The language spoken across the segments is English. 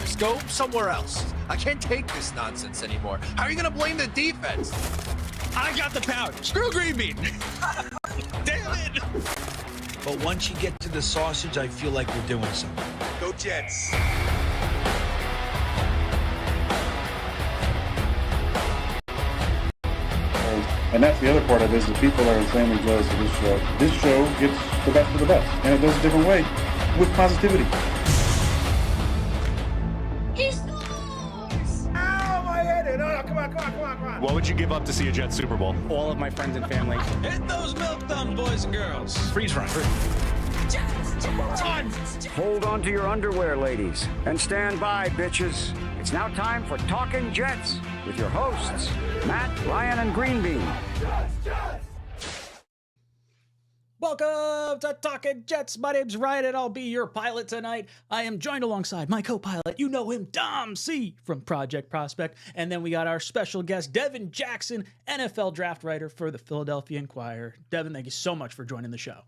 Just go somewhere else. I can't take this nonsense anymore. How are you going to blame the defense? I got the power. Screw green bean. Damn it. But once you get to the sausage, I feel like we're doing something. Go Jets. And that's the other part of this, is people are insanely jealous of this show. This show gets the best of the best, and it does a different way, with positivity. He scores! Ow, my head! No, come on. What would you give up to see a Jets Super Bowl? All of my friends and family. Hit those milk thumbs, boys and girls. Freeze run. Run! Hold on to your underwear, ladies, and stand by, bitches. It's now time for Talkin' Jets with your hosts, Matt, Ryan, and Greenbean. Welcome to Talkin' Jets. My name's Ryan, and I'll be your pilot tonight. I am joined alongside my co-pilot. You know him, 𝐷𝐲𝐚𝐧 from Project Prospect. And then we got our special guest, Devin Jackson, NFL draft writer for the Philadelphia Inquirer. Devin, thank you so much for joining the show.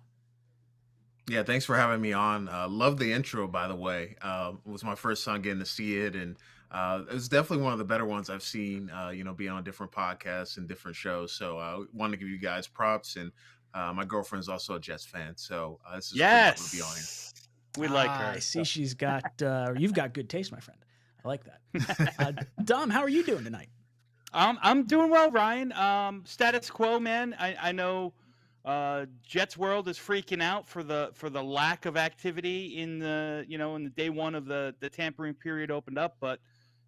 Yeah, thanks for having me on. Love the intro, by the way. It was my first time getting to see it, and it was definitely one of the better ones I've seen, being on different podcasts and different shows. So I want to give you guys props, and my girlfriend's also a Jets fan, so this is pretty cool to be on here. We like her. I see she's got, you've got good taste, my friend. I like that. Dom, how are you doing tonight? I'm doing well, Ryan. Status quo, man. I know Jets world is freaking out for the lack of activity in the day one of the tampering period opened up, but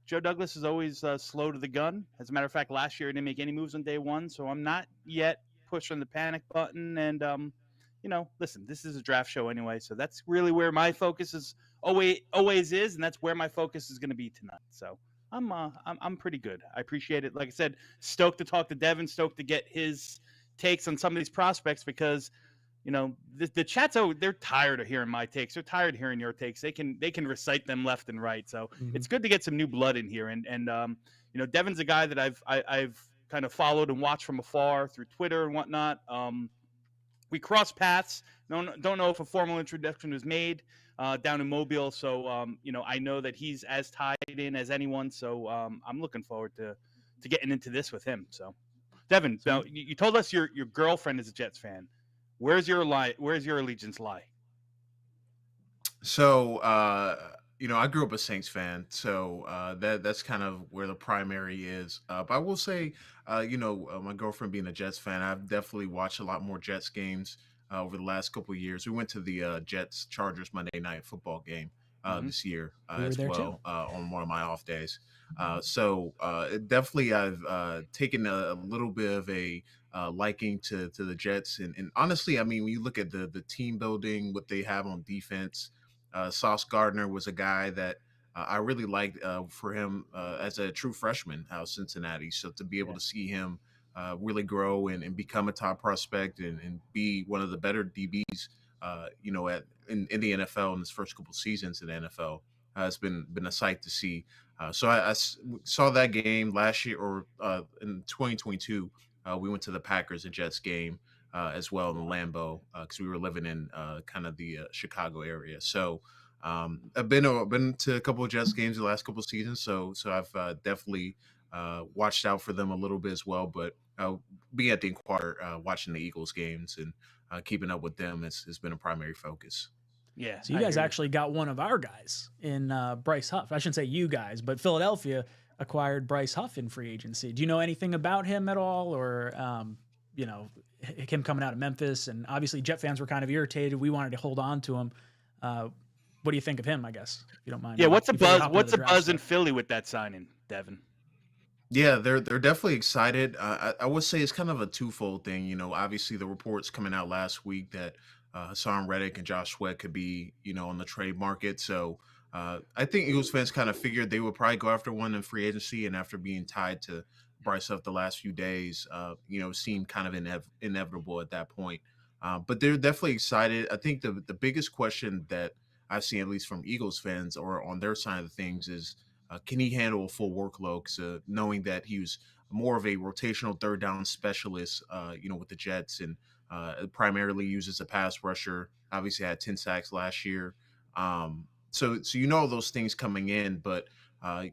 Joe Douglas is always slow to the gun. As a matter of fact, last year he didn't make any moves on day one, so I'm not yet pushing the panic button. And listen, this is a draft show anyway, so that's really where my focus is always is, and that's where my focus is going to be tonight. So I'm pretty good. I appreciate it. Like I said, stoked to talk to Devin, stoked to get his takes on some of these prospects, because the chat's they're tired of hearing my takes. They're tired of hearing your takes. They can recite them left and right. So it's good to get some new blood in here. And Devin's a guy that I've kind of followed and watched from afar through Twitter and whatnot. We crossed paths. Don't know if a formal introduction was made down in Mobile. So I know that he's as tied in as anyone. So I'm looking forward to getting into this with him. So Devin, now you told us your girlfriend is a Jets fan. Where's your allegiance lie? So, I grew up a Saints fan, so that's kind of where the primary is. But I will say, my girlfriend being a Jets fan, I've definitely watched a lot more Jets games over the last couple of years. We went to the Jets Chargers Monday Night Football game this year as well on one of my off days. So definitely I've taken a little bit of a liking to the Jets. And honestly, I mean, when you look at the team building, what they have on defense, Sauce Gardner was a guy that I really liked for him as a true freshman out of Cincinnati. So to be able to see him really grow and become a top prospect and be one of the better DBs, in the NFL in his first couple seasons in the NFL, has been a sight to see. So I saw that game last year, or in 2022. We went to the Packers and Jets game as well in Lambeau because we were living in kind of the Chicago area. So I've been to a couple of Jets games the last couple of seasons. So I've definitely watched out for them a little bit as well. But being at the Inquirer, watching the Eagles games and keeping up with them has been a primary focus. Yeah. So you guys actually got one of our guys in Bryce Huff. I shouldn't say you guys, but Philadelphia acquired Bryce Huff in free agency. Do you know anything about him at all, or him coming out of Memphis? And obviously Jet fans were kind of irritated. We wanted to hold on to him. What do you think of him, I guess, if you don't mind? Yeah, what's the buzz? What's the buzz in Philly with that signing, Devin? Yeah, they're definitely excited. I would say it's kind of a twofold thing. Obviously the reports coming out last week that Hassan Reddick and Josh Sweat could be, on the trade market. So I think Eagles fans kind of figured they would probably go after one in free agency, and after being tied to Bryce Huff the last few days, seemed kind of inevitable at that point. But they're definitely excited. I think the biggest question that I've seen, at least from Eagles fans or on their side of things, is can he handle a full workload? So knowing that he was more of a rotational third down specialist, with the Jets, and primarily used as a pass rusher. Obviously had 10 sacks last year. so you know those things coming in, but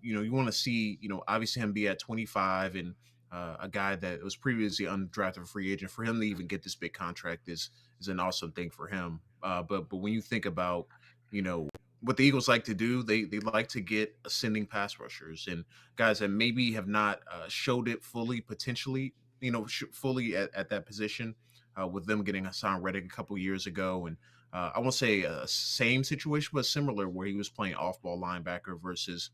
you want to see, obviously him be at 25 and a guy that was previously undrafted free agent. For him to even get this big contract is an awesome thing for him. But when you think about, you know, what the Eagles like to do, they like to get ascending pass rushers and guys that maybe have not showed it fully, potentially, fully at that position. With them getting Hassan Reddick a couple years ago, and I won't say a same situation, but similar, where he was playing off-ball linebacker versus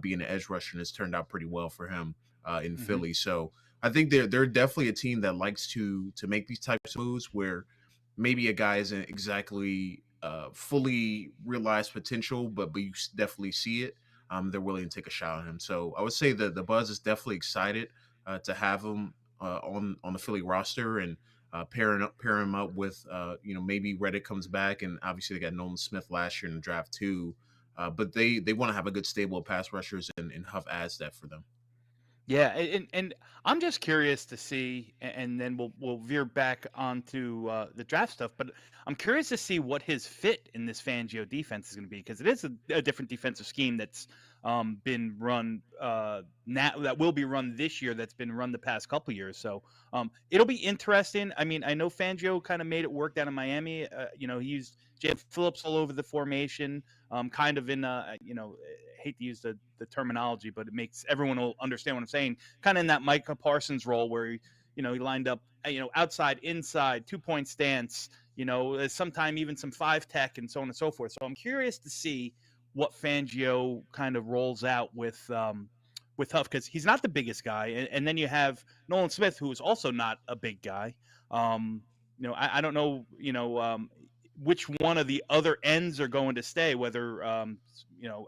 being an edge rusher, and it's turned out pretty well for him in Philly. So I think they're definitely a team that likes to make these types of moves where maybe a guy isn't exactly fully realized potential, but you definitely see it. They're willing to take a shot on him. So I would say that the buzz is definitely excited to have him on the Philly roster, and pair him up with maybe Reddick comes back, and obviously they got Nolan Smith last year in the draft too. But they want to have a good stable of pass rushers, and Huff adds that for them. Yeah, and I'm just curious to see, and then we'll veer back onto the draft stuff. But I'm curious to see what his fit in this Fangio defense is going to be, because it is a different defensive scheme that's been run now, that will be run this year, that's been run the past couple years. So it'll be interesting. I mean, I know Fangio kind of made it work down in Miami. He used Jalen Phillips all over the formation, kind of in hate to use the terminology, but it makes everyone will understand what I'm saying. Kind of in that Micah Parsons role where he lined up, outside, inside, 2-point stance, sometime even some 5 tech and so on and so forth. So I'm curious to see what Fangio kind of rolls out with Huff, because he's not the biggest guy, and then you have Nolan Smith, who is also not a big guy. I don't know, which one of the other ends are going to stay, whether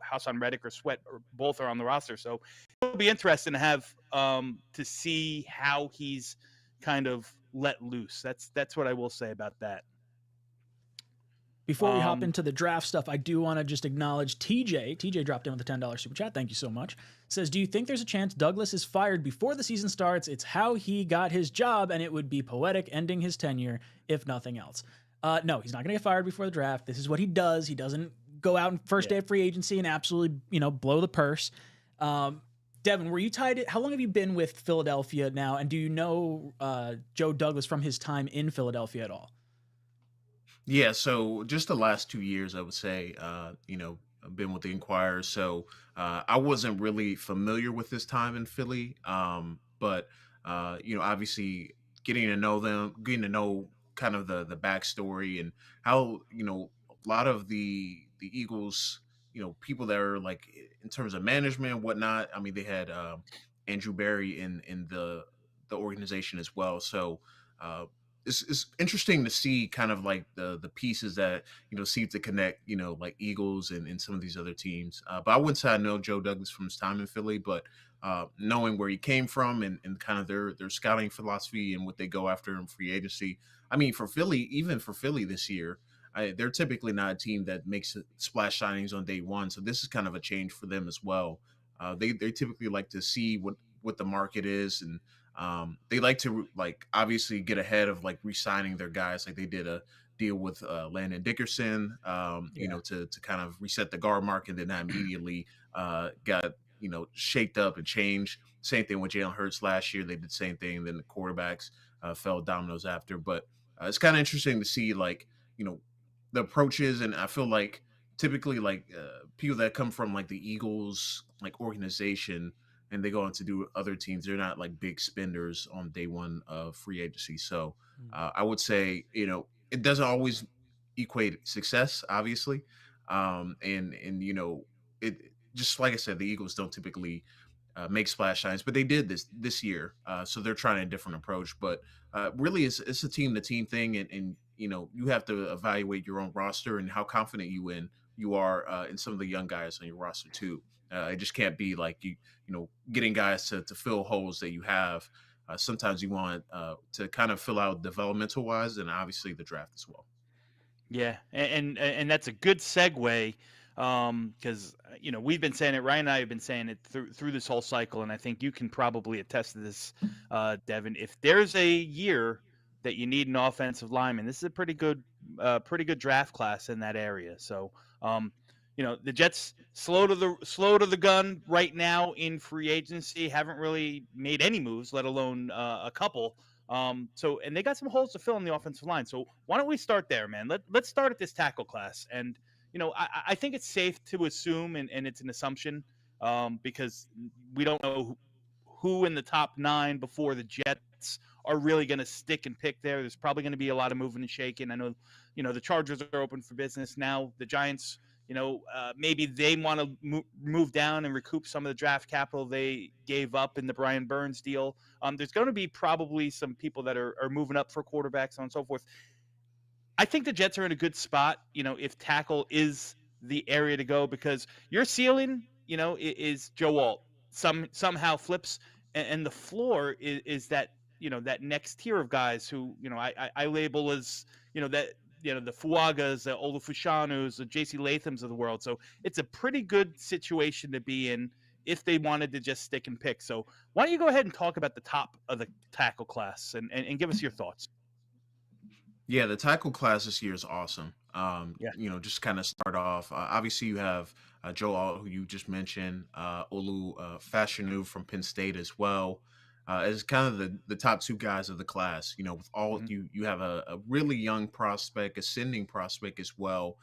Hassan Reddick or Sweat, or both are on the roster. So it'll be interesting to have to see how he's kind of let loose. That's what I will say about that. Before we hop into the draft stuff, I do want to just acknowledge TJ. TJ dropped in with a $10 super chat. Thank you so much. Says, do you think there's a chance Douglas is fired before the season starts? It's how he got his job, and it would be poetic ending his tenure, if nothing else. No, he's not going to get fired before the draft. This is what he does. He doesn't go out in first day of free agency and absolutely, blow the purse. Devin, were you tied? How long have you been with Philadelphia now? And do you know Joe Douglas from his time in Philadelphia at all? Yeah, so just the last 2 years, I would say, I've been with the Inquirer. So I wasn't really familiar with this time in Philly. But obviously getting to know them, getting to know kind of the backstory and how, a lot of the Eagles, people that are like in terms of management and whatnot. I mean, they had Andrew Berry in the organization as well. So it's interesting to see kind of like the pieces that seem to connect, like Eagles and some of these other teams. But I wouldn't say I know Joe Douglas from his time in Philly, but knowing where he came from and kind of their scouting philosophy and what they go after in free agency. I mean, even for Philly this year, they're typically not a team that makes splash signings on day one. So this is kind of a change for them as well. They typically like to see what the market is, and they like to obviously get ahead of re-signing their guys. Like they did a deal with Landon Dickerson, to kind of reset the guard market, and then that immediately got shaped up and changed. Same thing with Jalen Hurts last year. They did the same thing. And then the quarterbacks fell dominoes after. But it's kind of interesting to see the approaches, and I feel like typically people that come from the Eagles organization and they go on to do other teams, they're not big spenders on day one of free agency. So I would say it doesn't always equate success, obviously, and it just like I said, the Eagles don't typically make splash signs, but they did this year, so they're trying a different approach. But really, it's a team to team thing, and you have to evaluate your own roster and how confident you are in some of the young guys on your roster too. It just can't be getting guys to fill holes that you have. Sometimes you want to kind of fill out developmental wise, and obviously the draft as well. Yeah, and that's a good segue, because we've been saying it. Ryan and I have been saying it through this whole cycle, and I think you can probably attest to this, Devin. If there's a year that you need an offensive lineman, this is a pretty good draft class in that area. So, the Jets slow to the gun right now in free agency. Haven't really made any moves, let alone a couple. And they got some holes to fill in the offensive line. So why don't we start there, man? Let's start at this tackle class. And I think it's safe to assume, and it's an assumption, because we don't know who in the top 9 before the Jets are really going to stick and pick there. There's probably going to be a lot of moving and shaking. I know, the Chargers are open for business now. The Giants, maybe they want to move down and recoup some of the draft capital they gave up in the Brian Burns deal. There's going to be probably some people that are moving up for quarterbacks, so on and so forth. I think the Jets are in a good spot, if tackle is the area to go, because your ceiling, is Joe Alt. Somehow flips, and the floor is that, that next tier of guys who, I label as, that, the Fuagas, the Olufushanus, the J.C. Lathams of the world. So it's a pretty good situation to be in if they wanted to just stick and pick. So why don't you go ahead and talk about the top of the tackle class and give us your thoughts? Yeah, the tackle class this year is awesome. Yeah. Just kind of start off. Obviously, you have Joe Alt, who you just mentioned, Olu Fashanu from Penn State as well. As kind of the top 2 guys of the class. With Alt, you have a really young prospect, ascending prospect as well.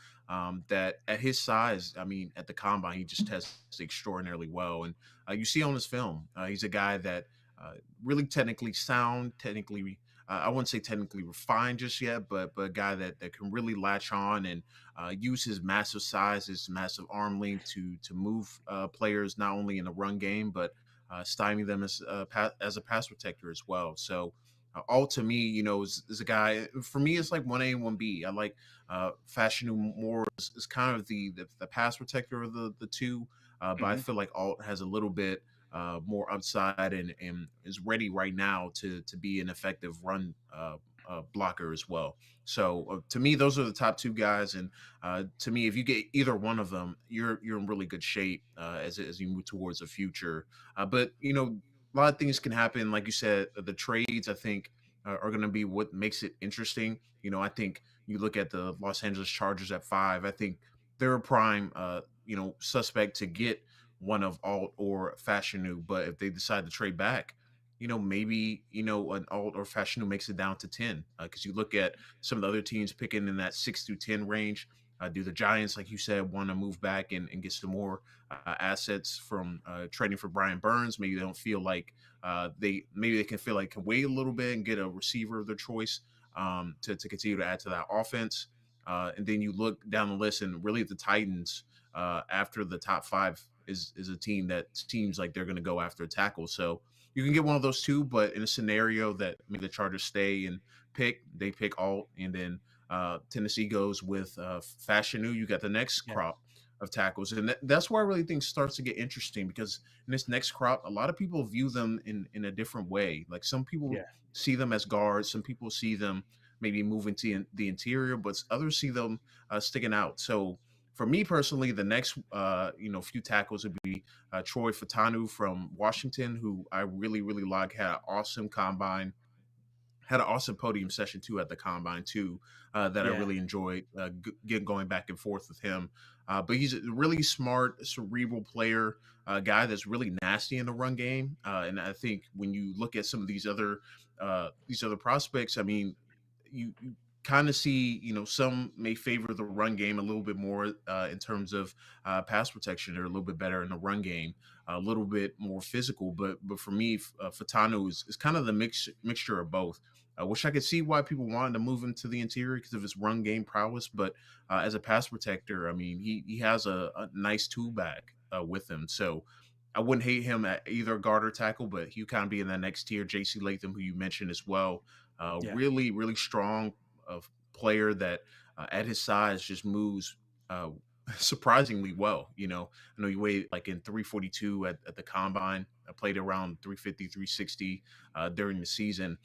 That at his size, I mean, at the combine, he just tests extraordinarily well, and you see on his film, he's a guy that really technically sound, technically. I wouldn't say technically refined just yet, but a guy that can really latch on and use his massive size, his massive arm length to move players not only in the run game but stymie them as a pass protector as well. So all to me, is a guy for me. It's like 1A and 1B. I like Fashanu more is kind of the pass protector of the two, but I feel like Alt has a little bit more upside and is ready right now to be an effective run blocker as well. So to me, those are the top 2 guys, and to me, if you get either one of them, you're in really good shape as you move towards the future. But a lot of things can happen. Like you said, the trades I think are going to be what makes it interesting. I think you look at the Los Angeles Chargers at 5. I think they're a prime suspect to get one of Alt or Fashanu, but if they decide to trade back, maybe an Alt or Fashanu makes it down to 10. Because you look at some of the other teams picking in that 6 through 10 range. Do the Giants, like you said, want to move back and get some more assets from trading for Brian Burns? Maybe they don't feel like they can feel like can wait a little bit and get a receiver of their choice to continue to add to that offense. And then you look down the list, and really the Titans after the top 5 is a team that seems like they're going to go after a tackle. So you can get one of those 2, but in a scenario that maybe the Chargers stay and they pick Alt, and then Tennessee goes with Fashanu. You got the next crop of tackles, and that's where I really think starts to get interesting, because in this next crop, a lot of people view them in a different way. Like some people see them as guards, some people see them maybe moving to the interior, but others see them sticking out. So for me personally, the next few tackles would be Troy Fautanu from Washington, who I really like. Had an awesome combine, had an awesome podium session too at the combine too, that I really enjoyed going back and forth with him. But he's a really smart, cerebral player, guy that's really nasty in the run game. And I think when you look at some of these other prospects, I mean, you kind of see, some may favor the run game a little bit more in terms of pass protection. They're a little bit better in the run game, a little bit more physical. But for me, Fautanu is kind of the mixture of both. Which I could see why people wanted to move him to the interior because of his run game prowess. But as a pass protector, I mean, he has a nice tool bag with him. So I wouldn't hate him at either guard or tackle, but he kind of be in that next tier. J.C. Latham, who you mentioned as well, really strong player that at his size just moves surprisingly well. I know he weighed like in 342 at the combine. I played around 350, 360 during the season.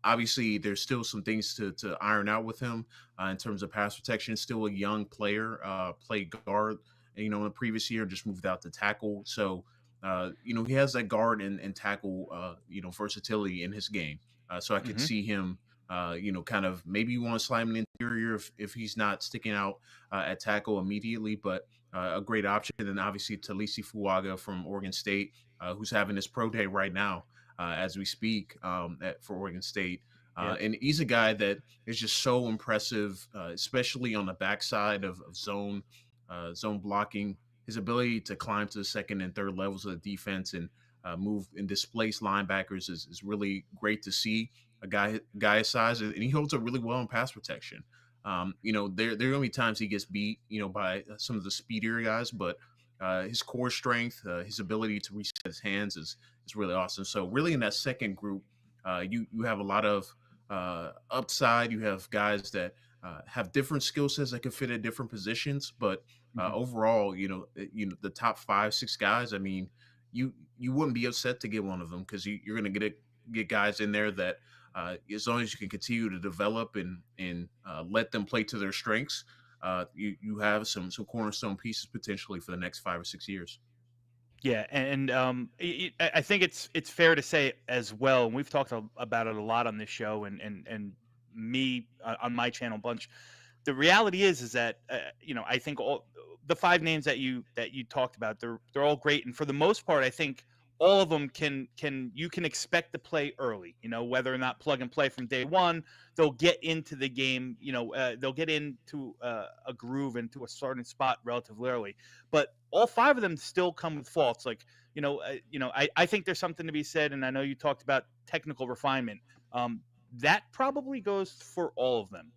Obviously, there's still some things to iron out with him in terms of pass protection. Still a young player, played guard, in the previous year, just moved out to tackle. So, he has that guard and tackle, versatility in his game. So I could see him, kind of maybe you want to slide him in the interior if he's not sticking out at tackle immediately. But a great option. And then obviously Talisi Fuaga from Oregon State, who's having his pro day right now as we speak for Oregon State. And he's a guy that is just so impressive, especially on the backside of zone blocking. His ability to climb to the second and third levels of the defense and move and displace linebackers is really great to see. A guy his size, and he holds up really well in pass protection. There are going to be times he gets beat, by some of the speedier guys, but his core strength, his ability to reset his hands is really awesome. So really in that second group, you have a lot of upside. You have guys that have different skill sets that can fit at different positions, but overall, the top 5-6 guys. I mean, you wouldn't be upset to get one of them because you're going to get guys in there that as long as you can continue to develop and let them play to their strengths, you have some cornerstone pieces potentially for the next 5 or 6 years. Yeah, and I think it's fair to say as well, and we've talked about it a lot on this show, and me on my channel a bunch. The reality is that I think all the 5 names that you talked about, they're all great, and for the most part, I think all of them can expect to play early. Whether or not plug and play from day one, they'll get into the game. They'll get into a groove, into a starting spot relatively early. But all 5 of them still come with faults. Like I think there's something to be said, and I know you talked about technical refinement. That probably goes for all of them.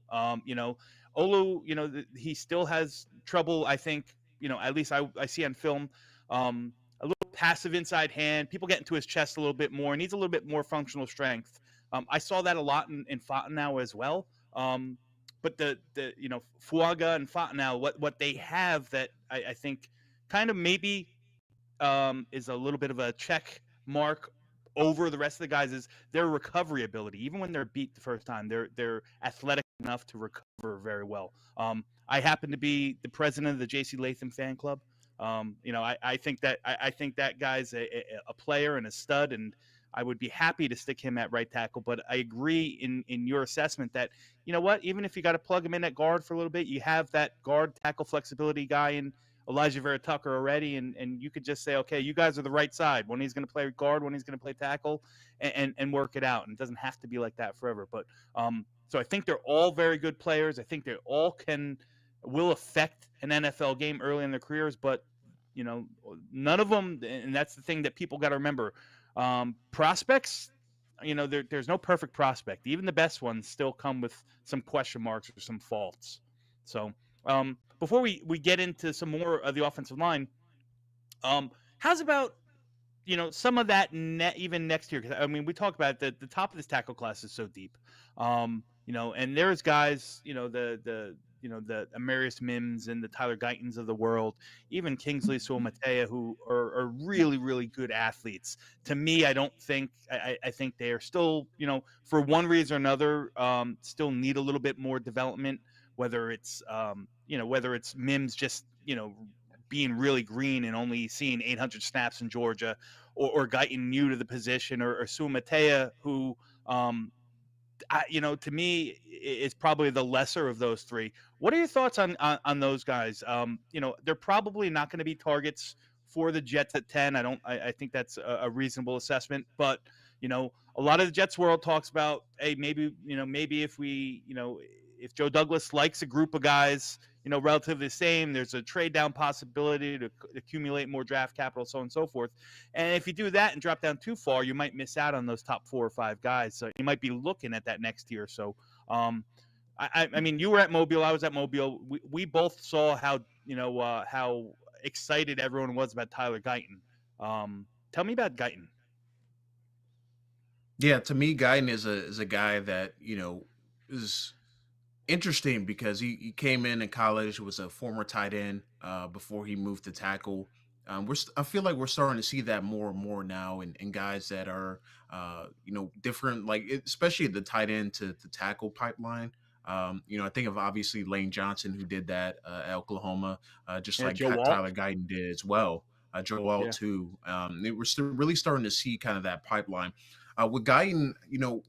Olu, he still has trouble. I think at least I see on film. A little passive inside hand. People get into his chest a little bit more. Needs a little bit more functional strength. I saw that a lot in Fontenot as well. But the Fuaga and Fontenot, what they have that I think kind of maybe is a little bit of a check mark over the rest of the guys is their recovery ability. Even when they're beat the first time, they're athletic enough to recover very well. I happen to be the president of the 𝐃𝐨𝐦 𝐂 fan club. I think that guy's a player and a stud, and I would be happy to stick him at right tackle. But I agree in your assessment that even if you got to plug him in at guard for a little bit, you have that guard tackle flexibility guy in Elijah Vera Tucker already, and you could just say, okay, you guys are the right side when he's going to play guard, when he's going to play tackle, and work it out. And it doesn't have to be like that forever. But so I think they're all very good players. I think they all will affect an NFL game early in their careers, but none of them, and that's the thing that people got to remember. Prospects, there's no perfect prospect. Even the best ones still come with some question marks or some faults. So before we get into some more of the offensive line, how's about some of that even next year? Because I mean, we talk about the top of this tackle class is so deep, and there's guys, the Amarius Mims and the Tyler Guytons of the world, even 𝐒𝐮𝐬 𝐂, who are really, really good athletes. To me, I don't think I think they are still, for one reason or another, still need a little bit more development. Whether it's Mims just being really green and only seeing 800 snaps in Georgia, or Guyton new to the position, or 𝐂, who to me is probably the lesser of those 3. What are your thoughts on those guys? They're probably not going to be targets for the Jets at 10. I think that's a reasonable assessment, but a lot of the Jets world talks about, hey, maybe if Joe Douglas likes a group of guys, relatively the same, there's a trade down possibility to accumulate more draft capital, so on and so forth. And if you do that and drop down too far, you might miss out on those top 4 or 5 guys. So you might be looking at that next year. So, I mean, you were at Mobile, I was at Mobile. We both saw how excited everyone was about Tyler Guyton. Tell me about Guyton. Yeah, to me, Guyton is a guy that is interesting because he came in college, was a former tight end before he moved to tackle. I feel like we're starting to see that more and more now in guys that are different, like especially the tight end to tackle pipeline. I think of obviously Lane Johnson, who did that at Oklahoma, just like Tyler Guyton did as well. Joel too. We're still really starting to see kind of that pipeline. With Guyton,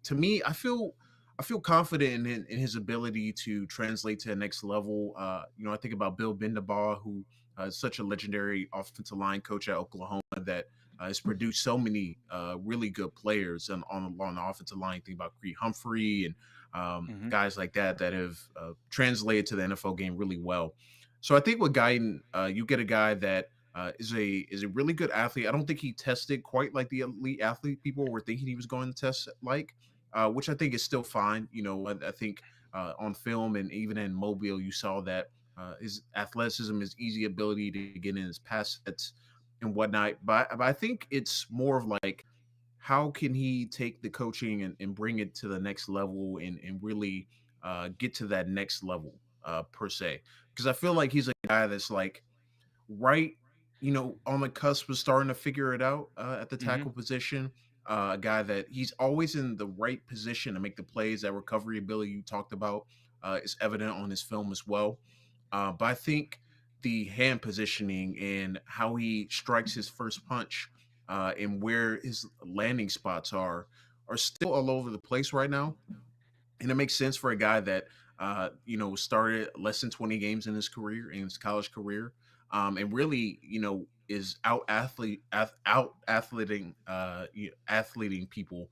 to me, I feel confident in his ability to translate to the next level. I think about Bill Bendabaugh, who such a legendary offensive line coach at Oklahoma that has produced so many really good players on the offensive line. Think about Creed Humphrey and guys like that have translated to the NFL game really well. So I think with Guyton, you get a guy that is a really good athlete. I don't think he tested quite like the elite athlete people were thinking he was going to test like, which I think is still fine. You know, I think on film and even in Mobile, you saw that his athleticism, his easy ability to get in his pass sets and whatnot. But I think it's more of like, how can he take the coaching and bring it to the next level and really get to that next level per se? Because I feel like he's a guy that's like right, on the cusp of starting to figure it out at the tackle position. A guy that he's always in the right position to make the plays. That recovery ability you talked about is evident on his film as well. But I think the hand positioning and how he strikes his first punch and where his landing spots are still all over the place right now. And it makes sense for a guy that started less than 20 games in his career, in his college career, and really, is out athleting people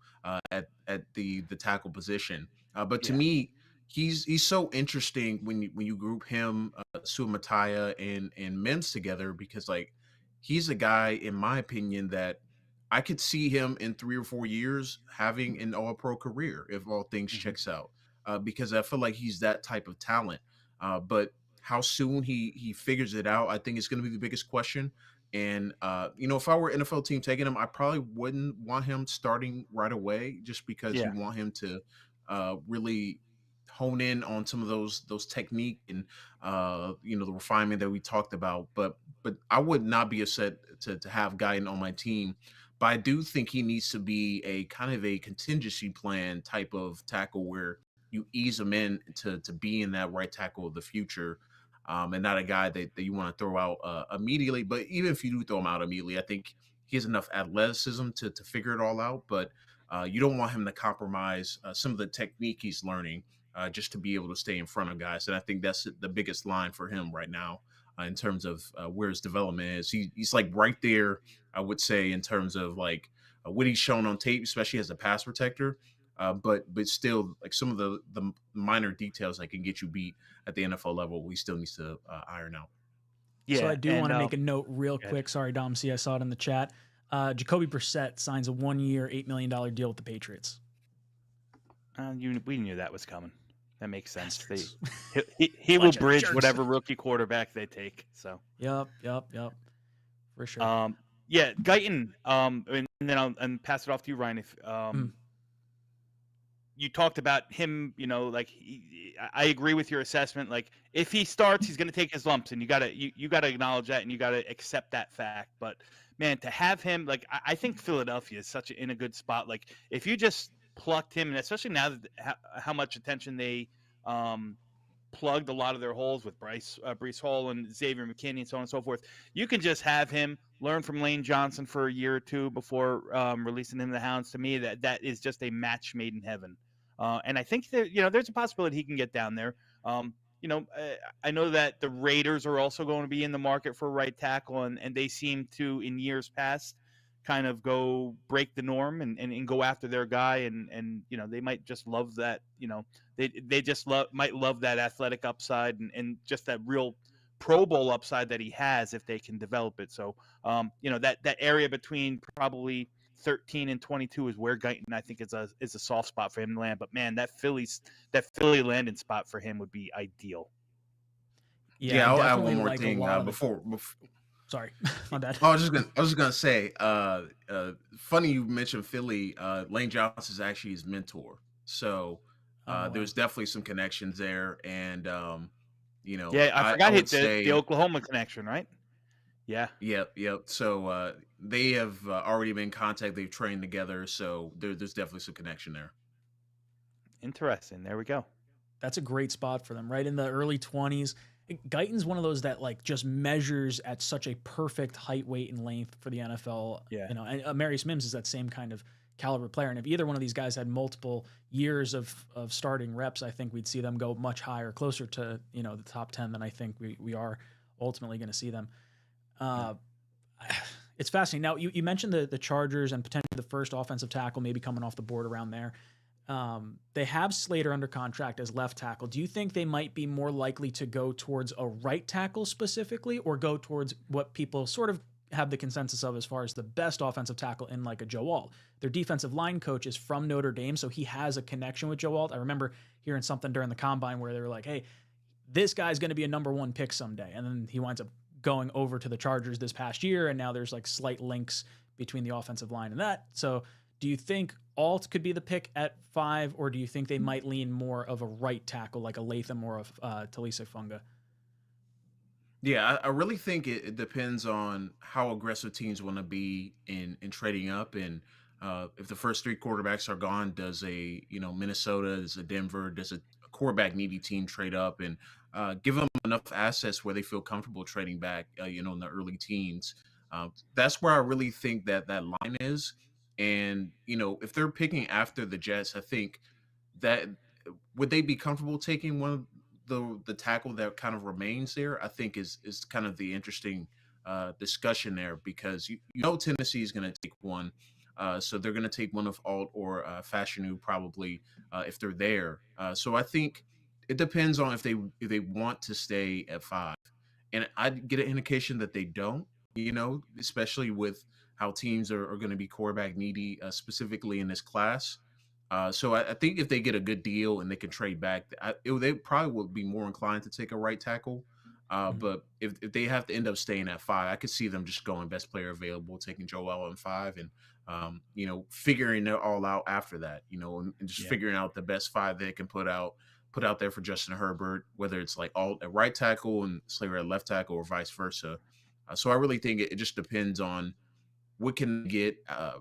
at the tackle position. But to me, he's so interesting when you group him, 𝐒𝐮𝐬𝐬 and Mims together, because like he's a guy, in my opinion, that I could see him in 3 or 4 years having an All-Pro career if all things checks out, because I feel like he's that type of talent. But how soon he figures it out, I think is going to be the biggest question. And if I were an NFL team taking him, I probably wouldn't want him starting right away, just because you want him to really hone in on some of those technique and the refinement that we talked about. But I would not be upset to have Guyton on my team. But I do think he needs to be a kind of a contingency plan type of tackle where you ease him in to be in that right tackle of the future, and not a guy that you want to throw out immediately. But even if you do throw him out immediately, I think he has enough athleticism to figure it all out. But you don't want him to compromise some of the technique he's learning just to be able to stay in front of guys. And I think that's the biggest line for him right now in terms of where his development is. He's like right there, I would say, in terms of like what he's shown on tape, especially as a pass protector. But still, like some of the minor details that can get you beat at the NFL level, we still need to iron out. Yeah, so I do want to make a note real quick. Sorry, Dom. See, I saw it in the chat. Jacoby Brissett signs a 1-year, $8 million deal with the Patriots. We knew that was coming. That makes sense. He will bridge whatever rookie quarterback they take. So. Yep. For sure. Yeah, Guyton. And then I'll pass it off to you, Ryan. If you talked about him, I agree with your assessment. Like, if he starts, he's going to take his lumps, and you gotta acknowledge that, and you gotta accept that fact. But man, to have him, like, I think Philadelphia is in a good spot. Like, if you just plucked him, and especially now that how much attention they plugged a lot of their holes with Breece Hall and Xavier McKinney and so on and so forth, you can just have him learn from Lane Johnson for a year or two before releasing him to the Hounds. To me, that is just a match made in heaven. And I think that, there's a possibility he can get down there. I know that the Raiders are also going to be in the market for a right tackle, and they seem to, in years past, kind of go break the norm and go after their guy. And they might just love that, they just might love that athletic upside and just that real Pro Bowl upside that he has if they can develop it. So, that area between probably 13 and 22 is where Guyton, I think, is a soft spot for him to land. But man, that Philly landing spot for him would be ideal. Yeah, I'll add one more thing before. Sorry, my bad. I was just gonna say, funny you mentioned Philly. Lane Johnson is actually his mentor, so there's definitely some connections there. And yeah, I forgot the Oklahoma connection, right? Yeah. Yep. So they have already been in contact. They've trained together, so there's definitely some connection there. Interesting. There we go. That's a great spot for them, right in the early 20s. Guyton's one of those that like just measures at such a perfect height, weight, and length for the NFL. Yeah. And Marius Mims is that same kind of caliber player. And if either one of these guys had multiple years of starting reps, I think we'd see them go much higher, closer to the top 10 than I think we are ultimately going to see them. It's fascinating. Now, you mentioned the Chargers and potentially the first offensive tackle maybe coming off the board around there. They have Slater under contract as left tackle. Do you think they might be more likely to go towards a right tackle specifically, or go towards what people sort of have the consensus of as far as the best offensive tackle in like a Joe Alt? Their defensive line coach is from Notre Dame, so he has a connection with Joe Alt. I remember hearing something during the combine where they were like, hey, this guy's going to be a number 1 pick someday. And then he winds up going over to the Chargers this past year, and now there's like slight links between the offensive line and that. So do you think Alt could be the pick at 5, or do you think they might lean more of a right tackle like a Latham or a 𝐃𝐨𝐦 𝐂? Yeah, I really think it depends on how aggressive teams want to be in trading up, and if the first 3 quarterbacks are gone, does Minnesota, does a Denver, does a quarterback needy team trade up and give them enough assets where they feel comfortable trading back, in the early teens. That's where I really think that line is. And, if they're picking after the Jets, I think that would they be comfortable taking one of the tackle that kind of remains there, I think is kind of the interesting discussion there, because Tennessee is going to take one. So they're going to take one of Alt or Fashanu probably if they're there. So I think it depends on if they want to stay at 5. And I get an indication that they don't, especially with how teams are going to be quarterback needy, specifically in this class. So I think if they get a good deal and they can trade back, they probably will be more inclined to take a right tackle. But if they have to end up staying at 5, I could see them just going best player available, taking Joel in 5, and figuring it all out after that. And just figuring out the best 5 they can put out there for Justin Herbert, whether it's like Alt at right tackle and Slater at left tackle, or vice versa. So I really think it just depends on what can get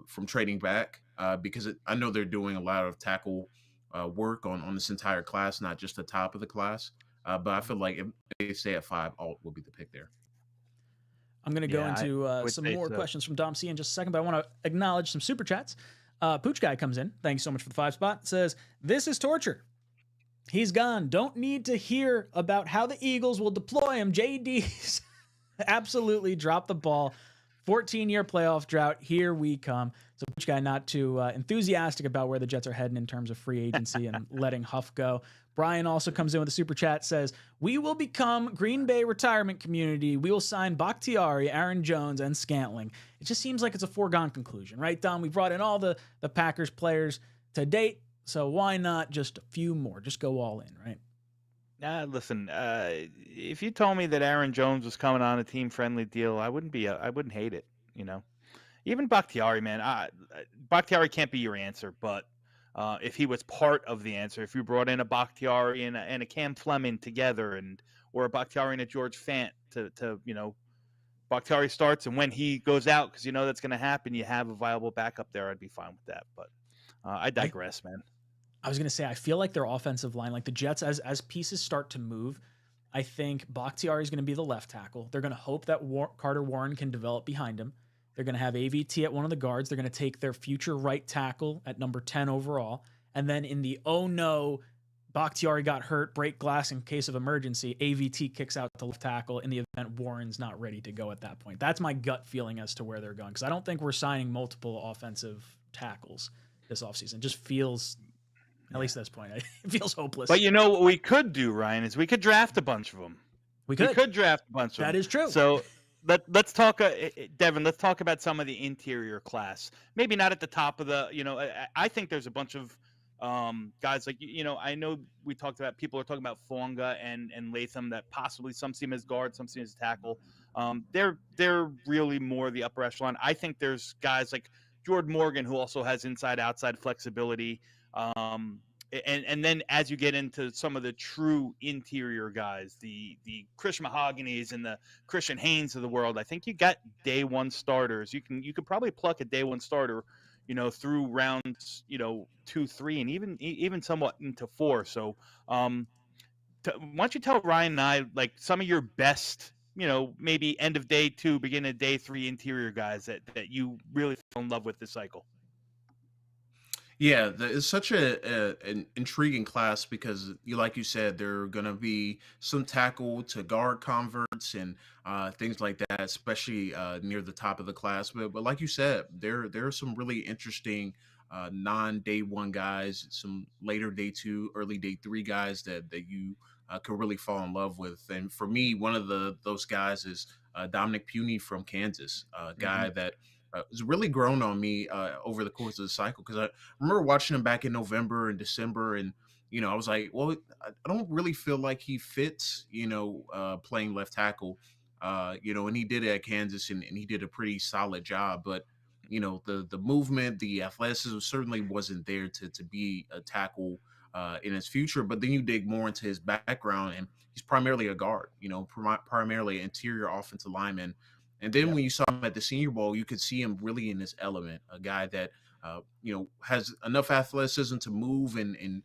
from trading back, because I know they're doing a lot of tackle work on this entire class, not just the top of the class. But I feel like if they stay at 5, Alt will be the pick there. I'm going to go into some more questions from Dom C in just a second, but I want to acknowledge some super chats. Pooch Guy comes in. Thanks so much for the 5 spot. Says, this is torture. He's gone. Don't need to hear about how the Eagles will deploy him. JD's absolutely dropped the ball. 14-year playoff drought. Here we come. So Pooch Guy not too enthusiastic about where the Jets are heading in terms of free agency and letting Huff go. Brian also comes in with a super chat, says, we will become Green Bay retirement community. We will sign Bakhtiari, Aaron Jones, and Scantling. It just seems like it's a foregone conclusion, right, Dom? We brought in all the Packers players to date, so why not just a few more? Just go all in, right? Listen, if you told me that Aaron Jones was coming on a team-friendly deal, I wouldn't hate it, Even Bakhtiari, man. Bakhtiari can't be your answer, but if he was part of the answer, if you brought in a Bakhtiari and a Cam Fleming together, or a Bakhtiari and a George Fant to Bakhtiari starts, and when he goes out, because that's going to happen, you have a viable backup there, I'd be fine with that. But I digress, man. I was going to say, I feel like their offensive line, like the Jets, as pieces start to move, I think Bakhtiari is going to be the left tackle. They're going to hope that Carter Warren can develop behind him. They're going to have AVT at one of the guards. They're going to take their future right tackle at number 10 overall. And then in the, oh no, Bakhtiari got hurt, break glass in case of emergency, AVT kicks out to left tackle in the event Warren's not ready to go at that point. That's my gut feeling as to where they're going, because I don't think we're signing multiple offensive tackles this offseason. It just feels... At least at this point, it feels hopeless. But what we could do, Ryan, is we could draft a bunch of them. We could draft a bunch of them. That is true. So let's talk, Devin, let's talk about some of the interior class. Maybe not at the top of the, I think there's a bunch of guys like, I know people are talking about Fonga and Latham, that possibly some see him as guard, some see him as tackle. They're really more the upper echelon. I think there's guys like Jordan Morgan, who also has inside-outside flexibility. And then as you get into some of the true interior guys, the Chris Mahogany's and the Christian Haynes of the world, I think you got day one starters. You could probably pluck a day one starter, through rounds, 2, 3, and even somewhat into 4. So, why don't you tell Ryan and I, like, some of your best, maybe end of day 2, beginning of day 3 interior guys that you really fell in love with this cycle? Yeah, it's such an intriguing class because like you said, there are going to be some tackle to guard converts and things like that, especially near the top of the class. But like you said, there are some really interesting non day one guys, some later day two, early day three guys that you could really fall in love with. And for me, one of those guys is Dominic Puny from Kansas, a Hmm. guy that has really grown on me over the course of the cycle because I remember watching him back in November and December, and I was like, well, I don't really feel like he fits, playing left tackle, and he did it at Kansas, and he did a pretty solid job, but the movement, the athleticism certainly wasn't there to be a tackle in his future. But then you dig more into his background, and he's primarily a guard, primarily an interior offensive lineman. And then Yep. when you saw him at the Senior Bowl, you could see him really in his element, a guy that has enough athleticism to move and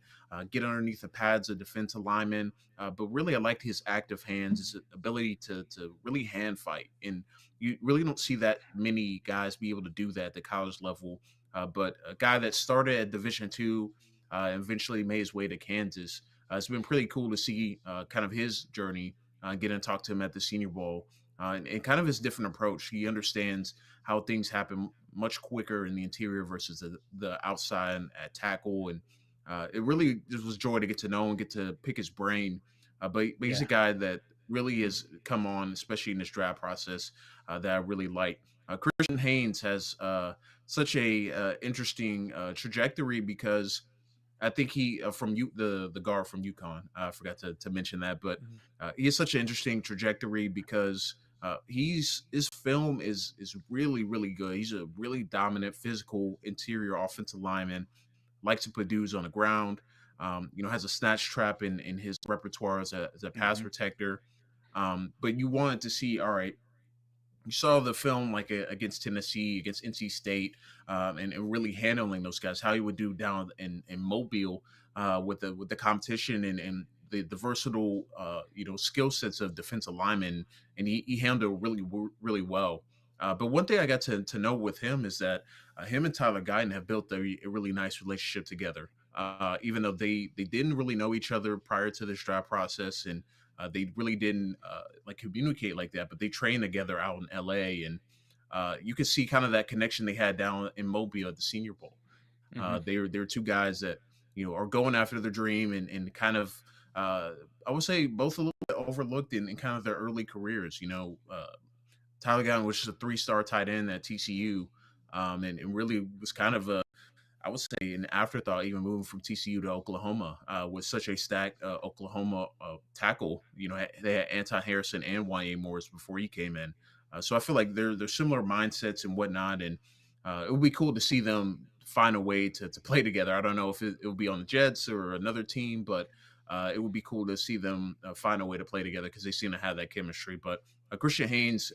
get underneath the pads of defensive linemen. But really, I liked his active hands, his ability to really hand fight. And you really don't see that many guys be able to do that at the college level. But a guy that started at Division II and eventually made his way to Kansas. It's been pretty cool to see kind of his journey, get and talk to him at the Senior Bowl. And kind of his different approach. He understands how things happen much quicker in the interior versus the outside at tackle. And it really just was joy to get to know and get to pick his brain. But he's a Yeah. guy that really has come on, especially in this draft process, that I really like. Christian Haynes has such a interesting trajectory because I think he from the guard from UConn. I forgot to mention that, but Mhm. he has such an interesting trajectory because his film is really really good. He's a really dominant physical interior offensive lineman. Likes to put dudes on the ground. Has a snatch trap in his repertoire as a pass Mhm. protector. But you wanted to see, all right, you saw the film like against Tennessee, against NC State, and really handling those guys. How he would do down in Mobile with the competition and the versatile skill sets of defensive linemen, and he handled really well. But one thing I got to know with him is that him and Tyler Guyton have built a really nice relationship together. Even though they didn't really know each other prior to this draft process, and they really didn't like communicate like that, but they trained together out in LA, and you could see kind of that connection they had down in Mobile at the Senior Bowl. Mhm. They're two guys that are going after their dream and kind of I would say both a little bit overlooked in kind of their early careers. Tyler Guyton was just a three-star tight end at TCU, and really was kind of I would say an afterthought, even moving from TCU to Oklahoma with such a stacked Oklahoma tackle. They had Anton Harrison and Y.A. Morris before he came in. So I feel like they're similar mindsets and whatnot. And it would be cool to see them find a way to play together. I don't know if it will be on the Jets or another team, but it would be cool to see them find a way to play together because they seem to have that chemistry. But Christian Haynes,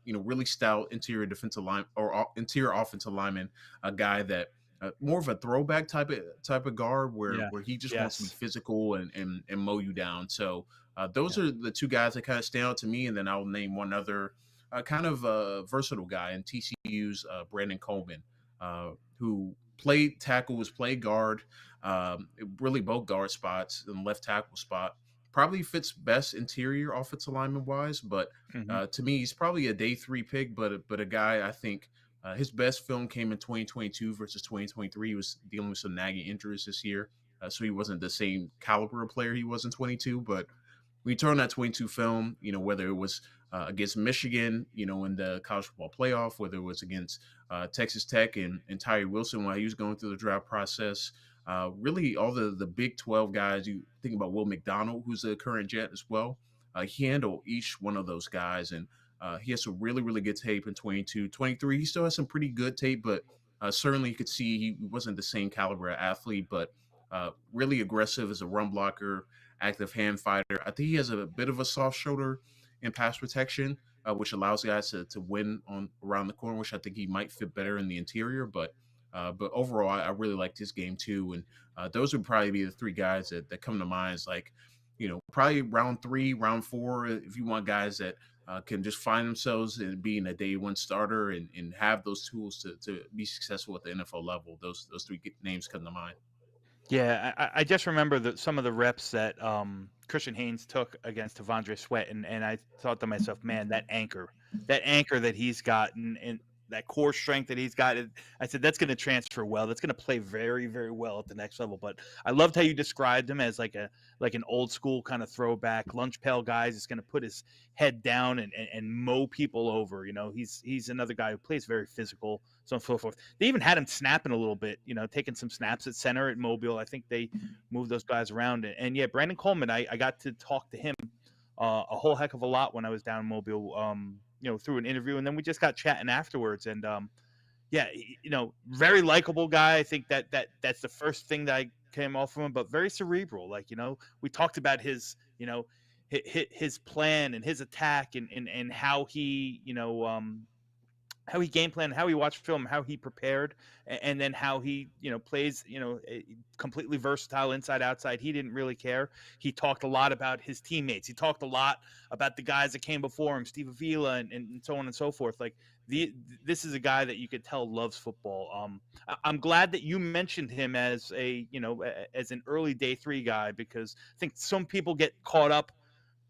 really stout interior defensive line or interior offensive lineman, a guy that more of a throwback type of guard where Yeah. he just wants to be Yes. physical and mow you down. So those Yeah. are the two guys that kind of stand out to me, and then I'll name one other kind of versatile guy in TCU's Brandon Coleman, who played tackle, was played guard, really both guard spots and left tackle spot. Probably fits best interior offensive lineman wise, but Mhm. to me, he's probably a day three pick, but a guy I think his best film came in 2022 versus 2023. He was dealing with some nagging injuries this year, so he wasn't the same caliber of player he was in 22. But when you turn on that 22 film, whether it was against Michigan, in the college football playoff, whether it was against Texas Tech and Tyree Wilson while he was going through the draft process, really all the Big 12 guys, you think about Will McDonald, who's a current Jet as well. He handled each one of those guys, and he has some really, really good tape in 22. 23, he still has some pretty good tape, but certainly you could see he wasn't the same caliber of athlete, but really aggressive as a run blocker, active hand fighter. I think he has a bit of a soft shoulder in pass protection, which allows guys to win on around the corner, which I think he might fit better in the interior. But overall, I really liked his game too. And those would probably be the three guys that come to mind. Is like, probably round 3, round 4, if you want guys that can just find themselves in being a day one starter and have those tools to be successful at the NFL level. Those three names come to mind. Yeah, I just remember some of the reps that Christian Haynes took against Devondre Sweat, and I thought to myself, man, that anchor that he's got, and that core strength that he's got, I said that's going to transfer well. That's going to play very, very well at the next level. But I loved how you described him as like an old school kind of throwback lunch pail guy. He's going to put his head down and mow people over. You know, he's another guy who plays very physical, so on and so forth. They even had him snapping a little bit, you know, taking some snaps at center at Mobile. I think they moved those guys around. And yeah, Brandon Coleman, I got to talk to him a whole heck of a lot when I was down in Mobile, you know, through an interview. And then we just got chatting afterwards. And yeah, you know, very likable guy. I think that's the first thing that I came off from him, but very cerebral. Like, you know, we talked about his, you know, his plan and his attack and how he, you know, how he game planned, how he watched film, how he prepared, and then how he, you know, plays, you know, completely versatile inside, outside. He didn't really care. He talked a lot about his teammates. He talked a lot about the guys that came before him, Steve Avila and so on and so forth. Like this is a guy that you could tell loves football. I'm glad that you mentioned him as a, you know, as an early day 3 guy, because I think some people get caught up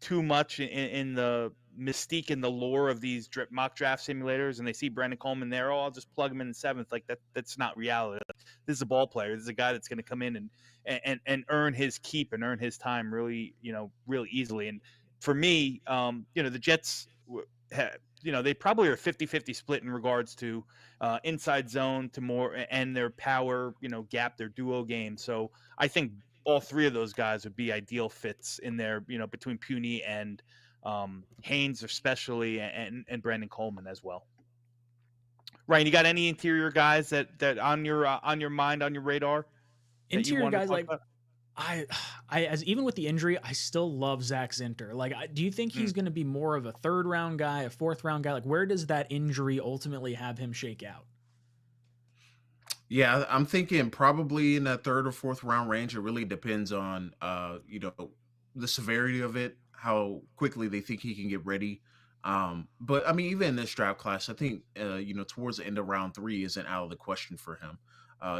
too much in the mystique and the lore of these mock draft simulators, and they see Brandon Coleman there. Oh, I'll just plug him in the 7th. Like that's not reality. This is a ball player. This is a guy that's going to come in and earn his keep and earn his time really, you know, really easily. And for me, you know, the Jets, you know, they probably are 50-50 split in regards to inside zone to more and their power, you know, gap, their duo game. So I think all 3 of those guys would be ideal fits in there, you know, between Puny and Haynes especially, and Brandon Coleman as well. Ryan, you got any interior guys that on your mind, on your radar? Interior guys, like I as even with the injury, I still love Zach Zinter. Like, do you think he's going to be more of a 3rd round guy, a 4th round guy? Like, where does that injury ultimately have him shake out? Yeah, I'm thinking probably in that 3rd or 4th round range. It really depends on, you know, the severity of it, how quickly they think he can get ready. But I mean, even in this draft class, I think, you know, towards the end of round 3 isn't out of the question for him.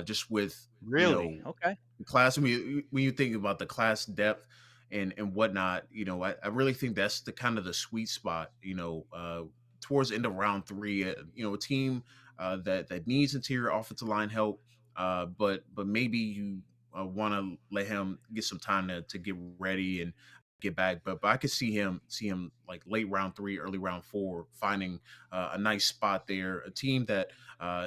Just with, really, you know, okay, class. I mean, when you think about the class depth and whatnot, you know, I really think that's the kind of the sweet spot, you know, towards the end of round 3, you know, a team that needs interior offensive line help, but maybe you want to let him get some time to get ready and get back. But I could see him like late round 3, early round 4, finding a nice spot there. A team that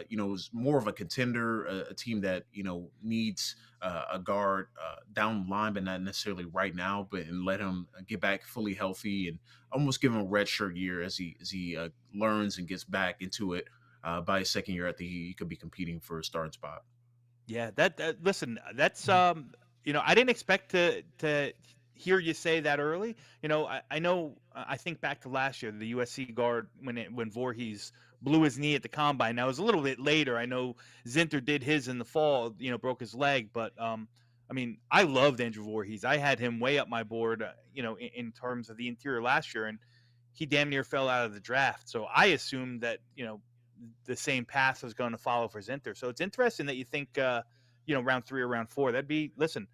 you know, is more of a contender, a team that, you know, needs a guard down the line, but not necessarily right now. But and let him get back fully healthy and almost give him a redshirt year as he learns and gets back into it. By his 2nd year, I think he could be competing for a starting spot. Yeah, listen, that's you know, I didn't expect to hear you say that early. You know, I know, I think back to last year, the USC guard when Voorhees blew his knee at the combine. Now it was a little bit later. I know Zinter did his in the fall, you know, broke his leg, but I mean, I loved Andrew Voorhees. I had him way up my board, you know, in terms of the interior last year, and he damn near fell out of the draft. So I assumed that, you know, the same path was going to follow for Zinter. So it's interesting that you think, you know, round 3 or round 4, listen,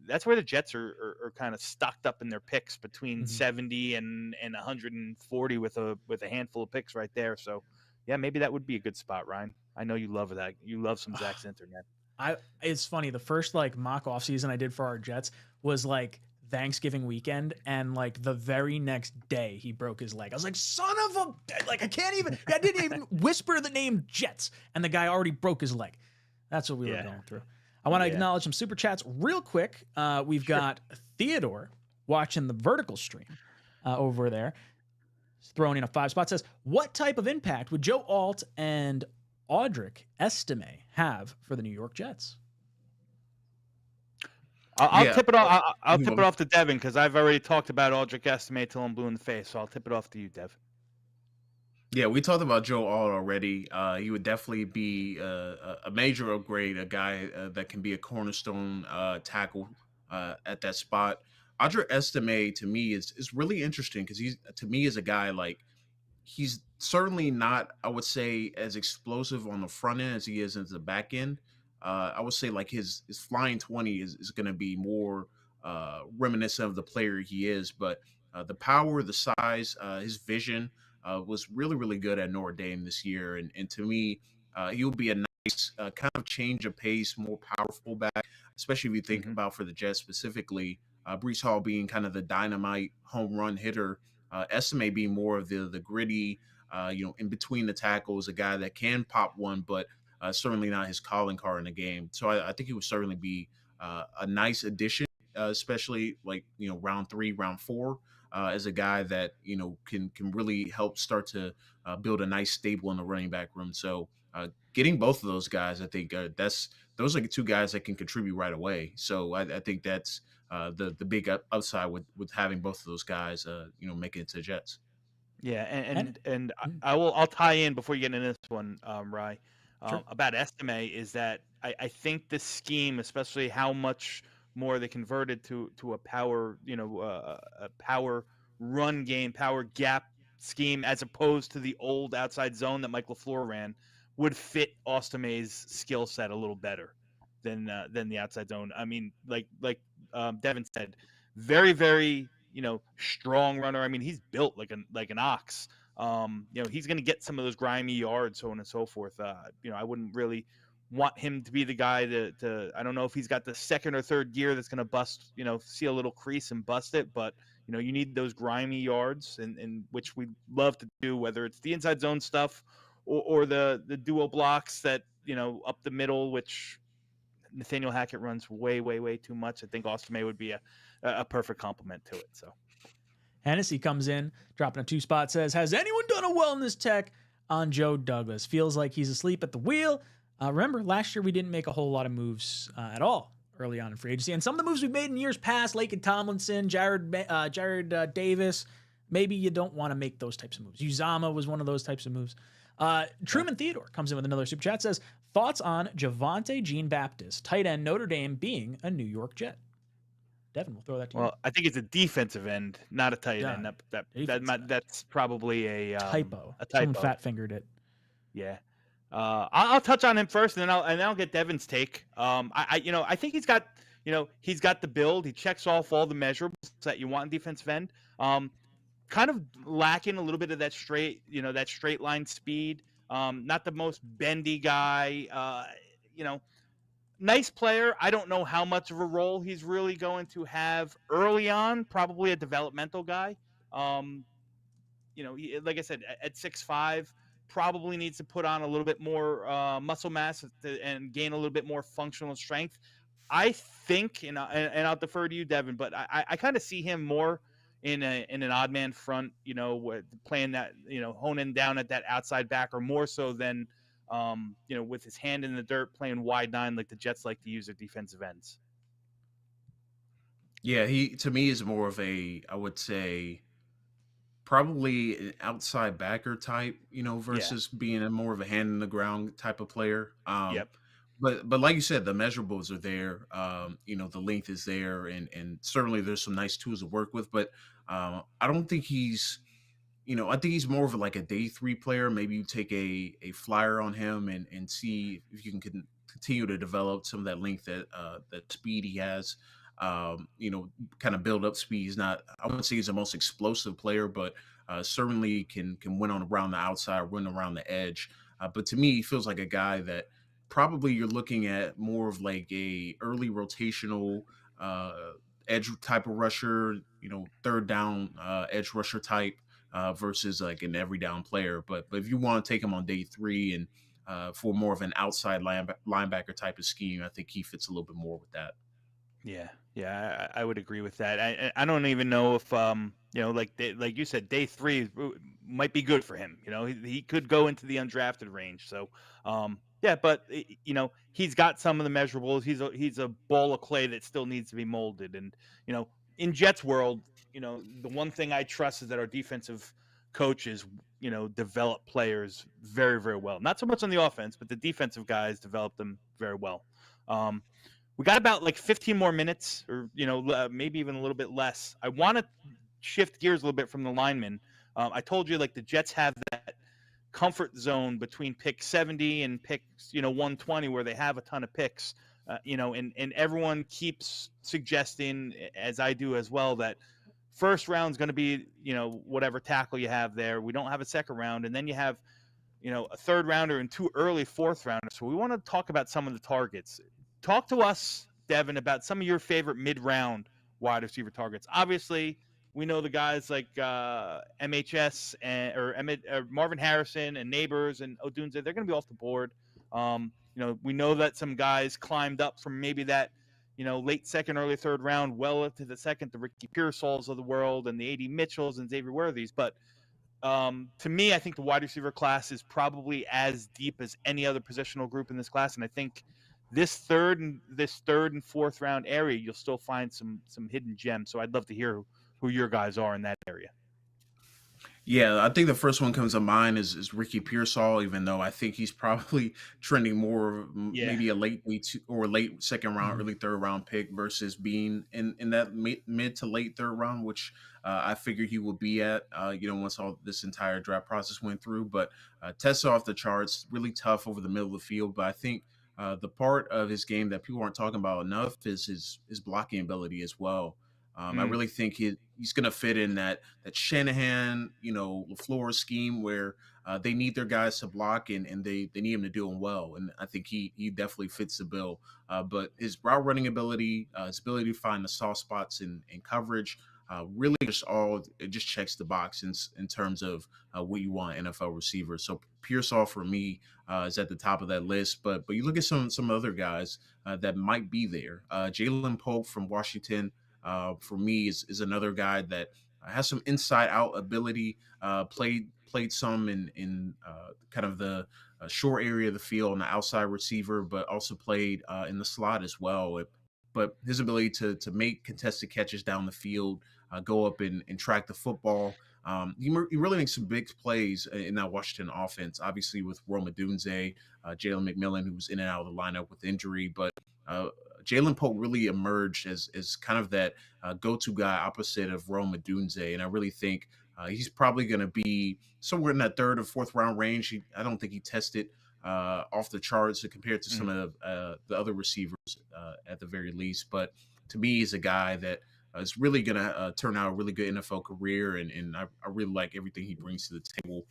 that's where the Jets are kind of stocked up in their picks between 70 and 140 with a handful of picks right there. So yeah, maybe that would be a good spot, Ryan. I know you love that. You love some Zach Zinter, man. It's funny. The first like mock off season I did for our Jets was like Thanksgiving weekend, and like the very next day he broke his leg. I was like, son of a, like I didn't even whisper the name Jets, and the guy already broke his leg. That's what we were going through. I want to acknowledge some super chats real quick. We've got Theodore watching the vertical stream over there. He's throwing in a 5 spot. Says, what type of impact would Joe Alt and Audric Estime have for the New York Jets? I'll tip it off. I'll tip it off to Devin, because I've already talked about Audric Estime till I'm blue in the face. So I'll tip it off to you, Dev. Yeah, we talked about Joe Alt already. He would definitely be a major upgrade, a guy that can be a cornerstone tackle at that spot. Audra Estime to me is really interesting because he's to me is a guy like he's certainly not, I would say, as explosive on the front end as he is in the back end. I would say like his flying 20 is going to be more reminiscent of the player he is, but the power, the size, his vision was really, really good at Notre Dame this year. And to me, he'll be a nice kind of change of pace, more powerful back, especially if you think about for the Jets specifically. Brees Hall being kind of the dynamite home run hitter, Estimate being more of the gritty, in between the tackles, a guy that can pop one, but certainly not his calling card in the game. So I think he would certainly be a nice addition, especially like round 3, round 4, as a guy that can really help start to build a nice stable in the running back room. So getting both of those guys, I think those are the 2 guys that can contribute right away. So I think that's the big upside with having both of those guys, making it to the Jets. Yeah, and I'll tie in before you get into this one, Rye. Sure. About Estime is that I think the scheme, especially how much more they converted to a power, a power run game, power gap scheme, as opposed to the old outside zone that Mike LaFleur ran, would fit Ostame's skill set a little better than the outside zone. I mean, like Devin said, very, very strong runner. I mean, he's built like an ox. He's going to get some of those grimy yards, so on and so forth. I wouldn't really want him to be the guy to I don't know if he's got the second or third gear that's going to bust, see a little crease and bust it, but you need those grimy yards, and which we love to do, whether it's the inside zone stuff or the dual blocks that up the middle, which Nathaniel Hackett runs way, way, way too much. I think Ostame would be a perfect complement to it. So Hennessy comes in, dropping a 2 spot, says, has anyone done a wellness check on Joe Douglas? Feels like he's asleep at the wheel. Remember, last year we didn't make a whole lot of moves at all early on in free agency. And some of the moves we've made in years past, Laken Tomlinson, Jared Davis, maybe you don't want to make those types of moves. Uzama was one of those types of moves. Truman Theodore comes in with another super chat, says, thoughts on Javonte Jean-Baptist, tight end Notre Dame, being a New York Jet? Devin, we'll throw that to you. Well, I think it's a defensive end, not a tight end. That's probably a typo. A typo. Someone fat-fingered it. Yeah. I'll touch on him first, and then I'll get Devin's take. I think he's got the build. He checks off all the measurables that you want in defensive end. Kind of lacking a little bit of that straight line speed. Not the most bendy guy. Nice player. I don't know how much of a role he's really going to have early on. Probably a developmental guy. Like I said, at 6'5", probably needs to put on a little bit more muscle mass and gain a little bit more functional strength. I think, and I'll defer to you, Devin, but I kind of see him more in an odd man front, playing that, honing down at that outside backer more so than with his hand in the dirt, playing wide 9 like the Jets like to use their defensive ends. Yeah, he to me is more of I would say, probably an outside backer type, versus being more of a hand in the ground type of player. Yep. But like you said, the measurables are there. The length is there, and certainly there's some nice tools to work with. But I don't think he's, I think he's more of like a day 3 player. Maybe you take a flyer on him and see if you can continue to develop some of that length, that speed he has. Kind of build up speed. He's not, I wouldn't say he's the most explosive player, but certainly can win around the outside, win around the edge. But to me, he feels like a guy that probably you're looking at more of like a early rotational edge type of rusher, third down edge rusher type versus like an every down player. But if you want to take him on day 3 and for more of an outside linebacker type of scheme, I think he fits a little bit more with that. Yeah, I would agree with that. I don't even know if like you said, day 3 might be good for him. He could go into the undrafted range. So but he's got some of the measurables. He's a ball of clay that still needs to be molded. And in Jets world, the one thing I trust is that our defensive coaches develop players very, very well. Not so much on the offense, but the defensive guys develop them very well. We got about like 15 more minutes, or maybe even a little bit less. I want to shift gears a little bit from the linemen. I told you like the Jets have that comfort zone between pick 70 and pick 120 where they have a ton of picks. And everyone keeps suggesting, as I do as well, that first round is going to be whatever tackle you have there. We don't have a second round, and then you have a third rounder and 2 early fourth rounders. So we want to talk about some of the targets. Talk to us, Devin, about some of your favorite mid-round wide receiver targets. Obviously, we know the guys like MHS or Marvin Harrison and Neighbors and Odunze. They're going to be off the board. We know that some guys climbed up from maybe that late second, early third round, well into the second, the Ricky Pearsalls of the world and the A.D. Mitchells and Xavier Worthies. But to me, I think the wide receiver class is probably as deep as any other positional group in this class, and I think this third and fourth round area, you'll still find some hidden gems. So I'd love to hear who your guys are in that area. Yeah, I think the first one comes to mind is Ricky Pearsall, even though I think he's probably trending more maybe a late second round, early third round pick versus being in that mid to late third round, which I figured he would be at, once all this entire draft process went through. But tests off the charts, really tough over the middle of the field. But I think the part of his game that people aren't talking about enough is his blocking ability as well. I really think he's going to fit in that Shanahan, LaFleur scheme where they need their guys to block and they need him to do them well. And I think he definitely fits the bill. But his route running ability, his ability to find the soft spots in coverage, really just checks the box in terms of what you want NFL receivers. So Pearsall for me is at the top of that list. But you look at some other guys that might be there. Jalen Pope from Washington. For me is another guy that has some inside out ability, played some in kind of the short area of the field on the outside receiver, but also played in the slot as well. But his ability to make contested catches down the field, go up and track the football. He really makes some big plays in that Washington offense, obviously with Rome Odunze, Jalen McMillan, who was in and out of the lineup with injury, but Jalen Pope really emerged as kind of that go-to guy opposite of Rome Odunze, and I really think he's probably going to be somewhere in that third or fourth round range. I don't think he tested off the charts compared to some of the other receivers at the very least, but to me, he's a guy that is really going to turn out a really good NFL career, and I really like everything he brings to the table.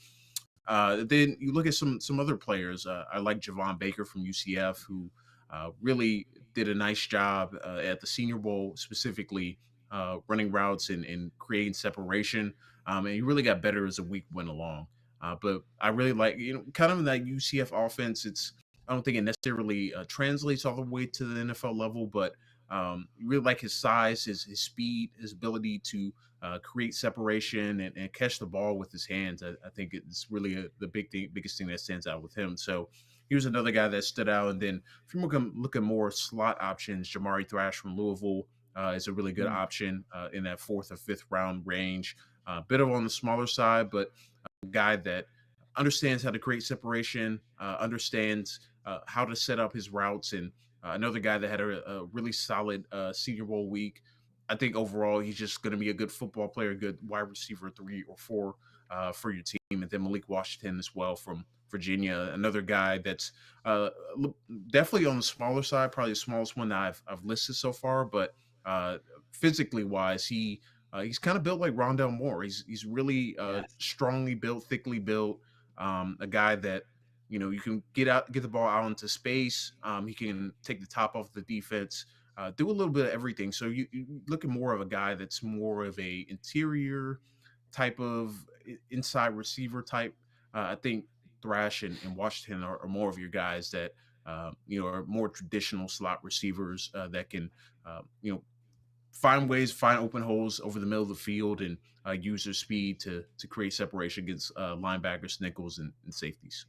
Then you look at some other players. I like Javon Baker from UCF, who really did a nice job at the Senior Bowl, specifically running routes and creating separation. And he really got better as the week went along. But I really like, kind of in that UCF offense, I don't think it necessarily translates all the way to the NFL level, but really like his size, his speed, his ability to create separation and catch the ball with his hands. I think it's really the biggest thing that stands out with him. So he was another guy that stood out. And then if you look at more slot options, Jamari Thrash from Louisville is a really good option in that fourth or fifth round range. Bit of on the smaller side, but a guy that understands how to create separation, understands how to set up his routes, and another guy that had a really solid Senior Bowl week. I think overall he's just going to be a good football player, good wide receiver 3 or 4 for your team. And then Malik Washington as well from Virginia, another guy that's definitely on the smaller side, probably the smallest one that I've listed so far. But physically wise, he's kind of built like Rondell Moore. He's really strongly built, thickly built. A guy that you can get the ball out into space. He can take the top off the defense, do a little bit of everything. So you look at more of a guy that's more of a interior type of inside receiver type. I think Thrash and Washington are more of your guys that are more traditional slot receivers that can find open holes over the middle of the field and use their speed to create separation against linebackers, nickels, and safeties.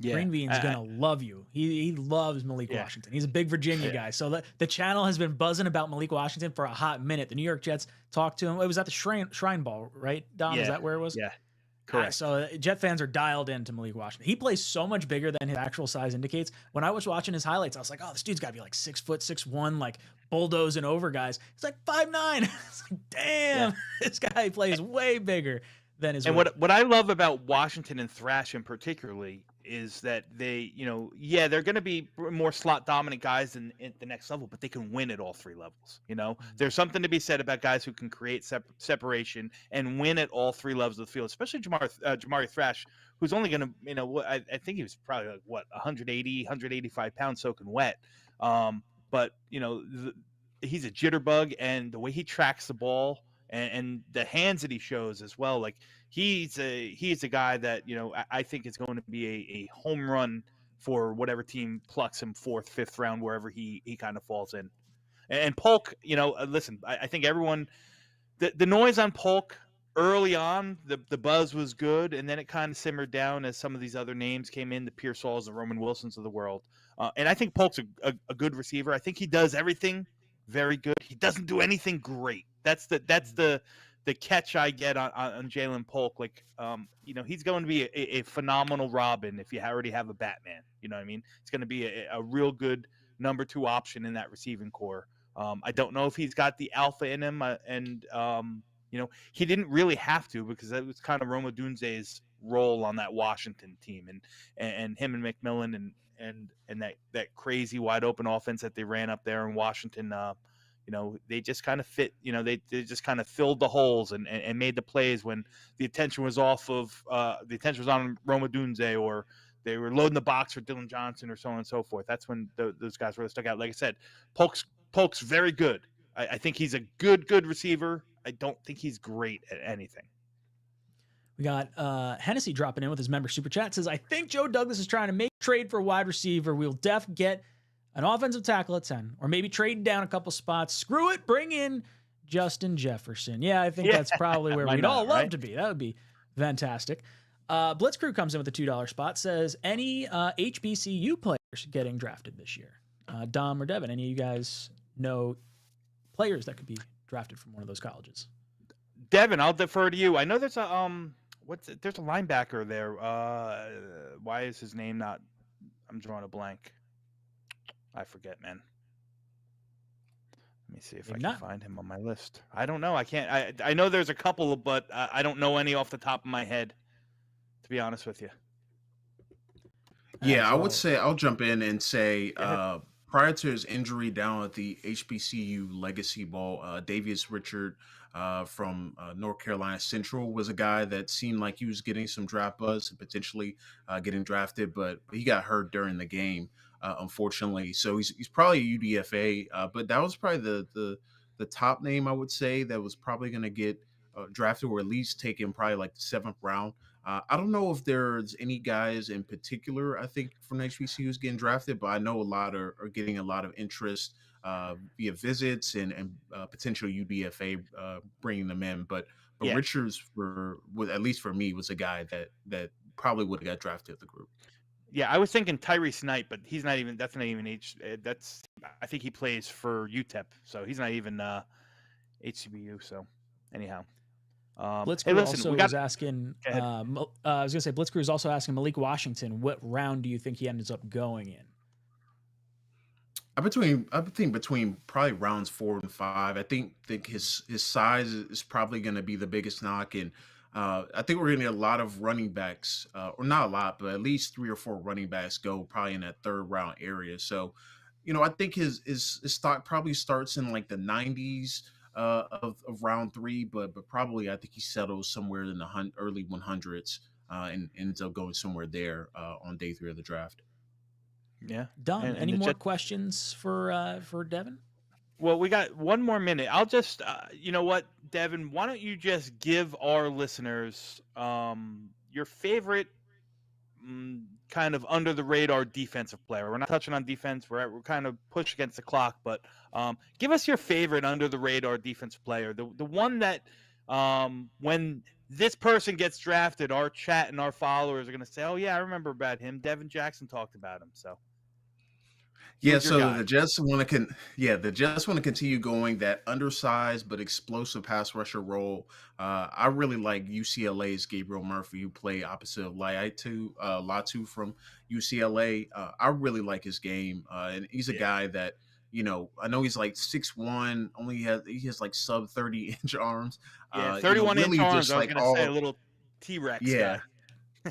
Yeah. Green Bean's gonna love you. He loves Malik Washington. He's a big Virginia guy. So the channel has been buzzing about Malik Washington for a hot minute. The New York Jets talked to him. It was at the Shrine Ball, right, Dom? Yeah. Is that where it was? Yeah. Correct. So Jet fans are dialed into Malik Washington. He plays so much bigger than his actual size indicates. When I was watching his highlights, I was like, oh, this dude's got to be like 6 foot, 6'1", like bulldozing over guys. He's like 5'9". It's like, damn, this guy plays way bigger than his. And what I love about Washington and Thrash in particularly is that they, they're going to be more slot dominant guys at the next level, but they can win at all three levels. There's something to be said about guys who can create separation and win at all three levels of the field, especially Jamari Thrash, who's only going to, I think he was probably like 180, 185 pounds soaking wet. But he's a jitterbug, and the way he tracks the ball and the hands that he shows as well, like he's a guy that I think is going to be a home run for whatever team plucks him 4th, 5th round, wherever he kind of falls in. And Polk, listen, I think everyone, the noise on Polk early on, the buzz was good, and then it kind of simmered down as some of these other names came in, the Pearsalls, the Roman Wilsons of the world. And I think Polk's a good receiver. I think he does everything very good. He doesn't do anything great. That's the catch I get on Jalen Polk. Like, he's going to be a phenomenal Robin if you already have a Batman. You know what I mean? It's going to be a real good number 2 option in that receiving core. I don't know if he's got the alpha in him, he didn't really have to, because that was kind of Rome Odunze's role on that Washington team, and him and McMillan and that crazy wide open offense that they ran up there in Washington. They just kind of fit. They just kind of filled the holes and made the plays when the attention was off of the attention was on Rome Odunze, or they were loading the box for Dylan Johnson, or so on and so forth. That's when those guys really stuck out. Like I said, Polk's very good. I think he's a good receiver. I don't think he's great at anything. We got Hennessy dropping in with his member super chat. Says, I think Joe Douglas is trying to make a trade for a wide receiver. We'll get an offensive tackle at 10, or maybe trade down a couple spots. Screw it, bring in Justin Jefferson. Yeah, I think that's probably where we'd all love to be. That would be fantastic. Blitzkrieg comes in with a $2 spot. Says, any HBCU players getting drafted this year? Dom or Devin, any of you guys know players that could be drafted from one of those colleges? Devin, I'll defer to you. I know there's a there's a linebacker there. Why is his name not? I'm drawing a blank. I forget, man. Let me see if I can find him on my list. I don't know. I can't. I know there's a couple, but I don't know any off the top of my head, to be honest with you. Yeah, I would say I'll jump in and say prior to his injury down at the HBCU Legacy Bowl, Davius Richard from North Carolina Central was a guy that seemed like he was getting some draft buzz and potentially getting drafted, but he got hurt during the game, unfortunately. So he's probably a UDFA, but that was probably the top name I would say that was probably going to get drafted, or at least taken probably like the 7th round. I don't know if there's any guys in particular, I think, from HBCUs getting drafted, but I know a lot are getting a lot of interest via visits and potential UDFA bringing them in. But Richards, at least for me, was a guy that probably would have got drafted at the group. Yeah, I was thinking Tyrese Knight, but he's not even. That's not even I think he plays for UTEP, so he's not even HCBU. So anyhow. Blitzkrieg was asking. I was gonna say Blitzkrieg is also asking Malik Washington, what round do you think he ends up going in? I think between probably rounds 4 and 5. I think his size is probably going to be the biggest knock, and I think we're going to get a lot of running backs, or not a lot, but at least 3 or 4 running backs go probably in that 3rd round area. So, I think his stock probably starts in like the 90s. Of round 3, but probably I think he settles somewhere in the early 100s and ends up going somewhere there on day 3 of the draft. Yeah, done. Any more questions for Devin? Well, we got 1 more minute. I'll just, you know what, Devin? Why don't you just give our listeners your favorite kind of under the radar defensive player? We're not touching on defense. We're kind of pushed against the clock, but give us your favorite under the radar defensive player. The one that when this person gets drafted, our chat and our followers are going to say, "Oh yeah, I remember about him. Devin Jackson talked about him." So Yeah, Who's your so guy? the Jets want to continue going that undersized but explosive pass rusher role. I really like UCLA's Gabriel Murphy, who played opposite of Latu from UCLA. I really like his game, and he's a guy that I know he's like 6'1", he has like sub 30-inch arms. Yeah, You know, 31-inch really arms. just I was like gonna say a all little T-Rex yeah. guy.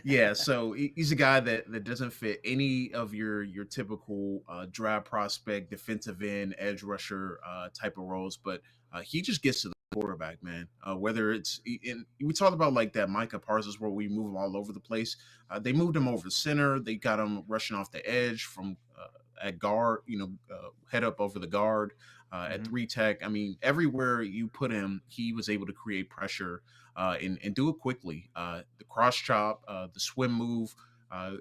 Yeah, so he's a guy that doesn't fit any of your typical draft prospect, defensive end, edge rusher type of roles, but he just gets to the quarterback, man. Whether it's we talked about like that Micah Parsons where we move him all over the place. They moved him over center. They got him rushing off the edge from at guard, head up over the guard at 3 tech. I mean, everywhere you put him, he was able to create pressure. And do it quickly. The cross chop, the swim move,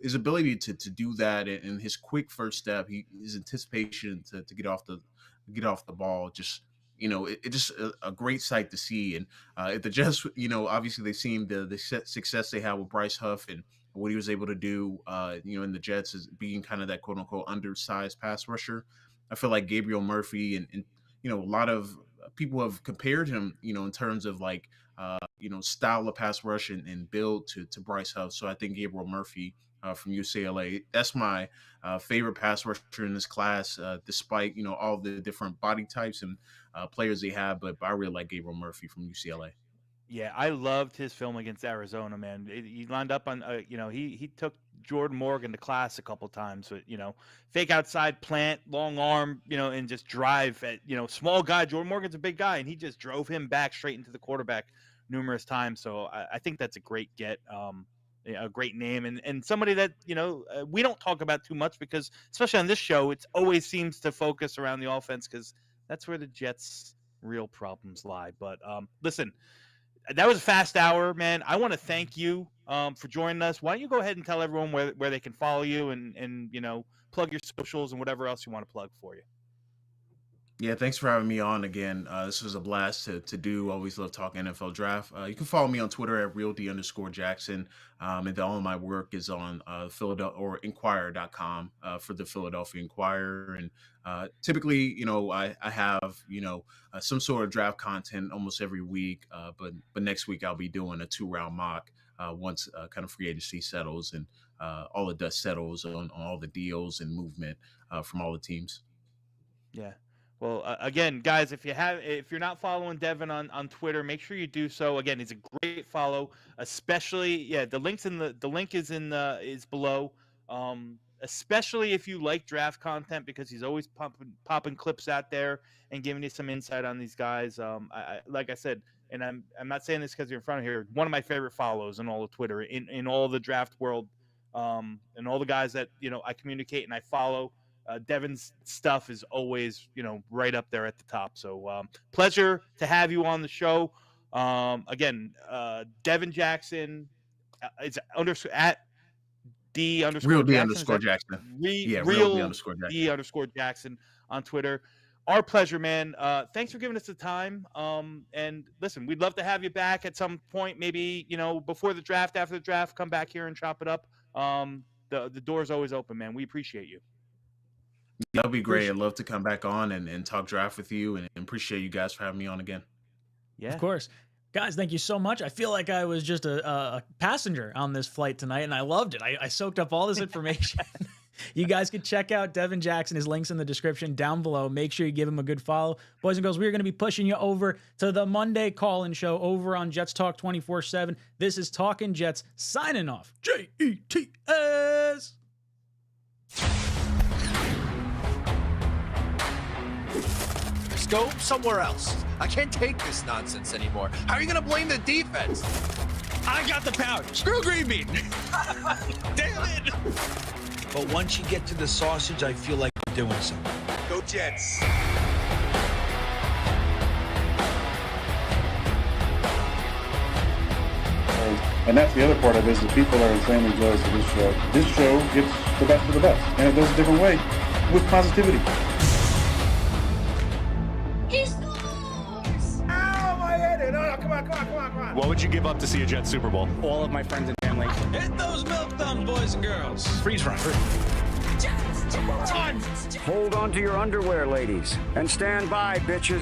his ability to do that, and his quick first step, his anticipation to get off the ball, just it just a great sight to see. And if the Jets, obviously they've seen the success they had with Bryce Huff and what he was able to do, in the Jets as being kind of that quote unquote undersized pass rusher. I feel like Gabriel Murphy and a lot of people have compared him, in terms of like. Style of pass rush and build to Bryce Huff. So I think Gabriel Murphy from UCLA, that's my favorite pass rusher in this class, despite, all the different body types and players they have. But I really like Gabriel Murphy from UCLA. Yeah, I loved his film against Arizona, man. He lined up on, he took Jordan Morgan to class a couple times, but, fake outside plant, long arm, and just drive at, small guy. Jordan Morgan's a big guy, and he just drove him back straight into the quarterback numerous times. So I think that's a great get, a great name, and somebody that, we don't talk about too much because, especially on this show, it always seems to focus around the offense because that's where the Jets' real problems lie. But listen, that was a fast hour, man. I want to thank you for joining us. Why don't you go ahead and tell everyone where they can follow you and plug your socials and whatever else you want to plug for you. Yeah, thanks for having me on again. This was a blast to do. Always love talking NFL draft. You can follow me on Twitter at @RealD_Jackson. And all of my work is on Philadelphia or Inquirer.com for the Philadelphia Inquirer. And typically, I have, some sort of draft content almost every week. But next week I'll be doing a 2-round mock once kind of free agency settles and all the dust settles on all the deals and movement from all the teams. Yeah. Well, again, guys, if you're not following Devin on Twitter, make sure you do so. Again, he's a great follow, especially the link is below. Especially if you like draft content because he's always popping clips out there and giving you some insight on these guys. Like I said, and I'm not saying this because you're in front of here. One of my favorite follows in all of Twitter, in all the draft world, and all the guys that I communicate and I follow. Devin's stuff is always, right up there at the top. So pleasure to have you on the show. Again, Devin Jackson, it's at _Jackson. Real D_Jackson. Real D_Jackson on Twitter. Our pleasure, man. Thanks for giving us the time. And listen, we'd love to have you back at some point, maybe, before the draft, after the draft, come back here and chop it up. The door's always open, man. We appreciate you. That'll be great. I'd love to come back on and talk draft with you, and appreciate you guys for having me on again. Yeah, of course. Guys, thank you so much. I feel like I was just a passenger on this flight tonight, and I loved it. I soaked up all this information. You guys can check out Devin Jackson. His link's in the description down below. Make sure you give him a good follow. Boys and girls, we're going to be pushing you over to the Monday call-in show over on Jets Talk 24/7. This is Talkin' Jets signing off. JETS. Go somewhere else. I can't take this nonsense anymore. How are you going to blame the defense? I got the power. Screw green bean. Damn it. But once you get to the sausage, I feel like doing something. Go Jets. And that's the other part of this, is people are insanely jealous of this show. This show gets the best of the best, and it does a different way, with positivity. He scores! Ow, my head. No, come on. What would you give up to see a Jets Super Bowl? All of my friends and family. Hit those milk thumbs, boys and girls. Freeze run. Jets! Hold on to your underwear, ladies, and stand by, bitches.